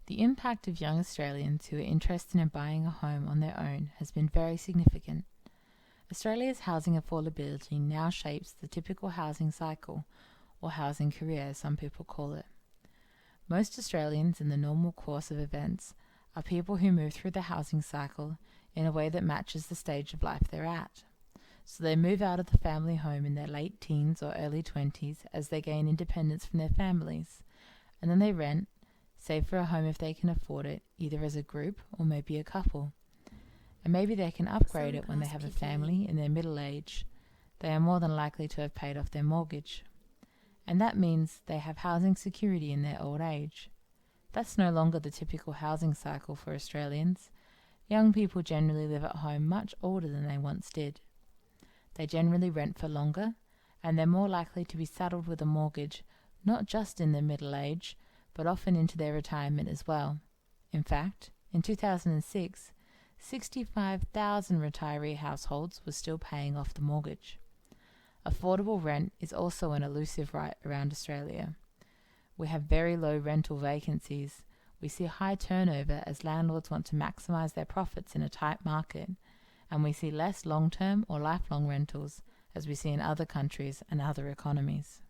The impact of young Australians who are interested in buying a home on their own has been very significant. Australia's housing affordability now shapes the typical housing cycle, or housing career as some people call it. Most Australians in the normal course of events are people who move through the housing cycle in a way that matches the stage of life they're at. So they move out of the family home in their late teens or early 20s as they gain independence from their families, and then they rent, save for a home if they can afford it, either as a group or maybe a couple. And maybe they can upgrade it when they have a family in their middle age. They are more than likely to have paid off their mortgage. And that means they have housing security in their old age. That's no longer the typical housing cycle for Australians. Young people generally live at home much older than they once did. They generally rent for longer, and they're more likely to be saddled with a mortgage, not just in their middle age, but often into their retirement as well. In fact, in 2006, 65,000 retiree households were still paying off the mortgage. Affordable rent is also an elusive right around Australia. We have very low rental vacancies. We see high turnover as landlords want to maximise their profits in a tight market, and we see less long-term or lifelong rentals as we see in other countries and other economies.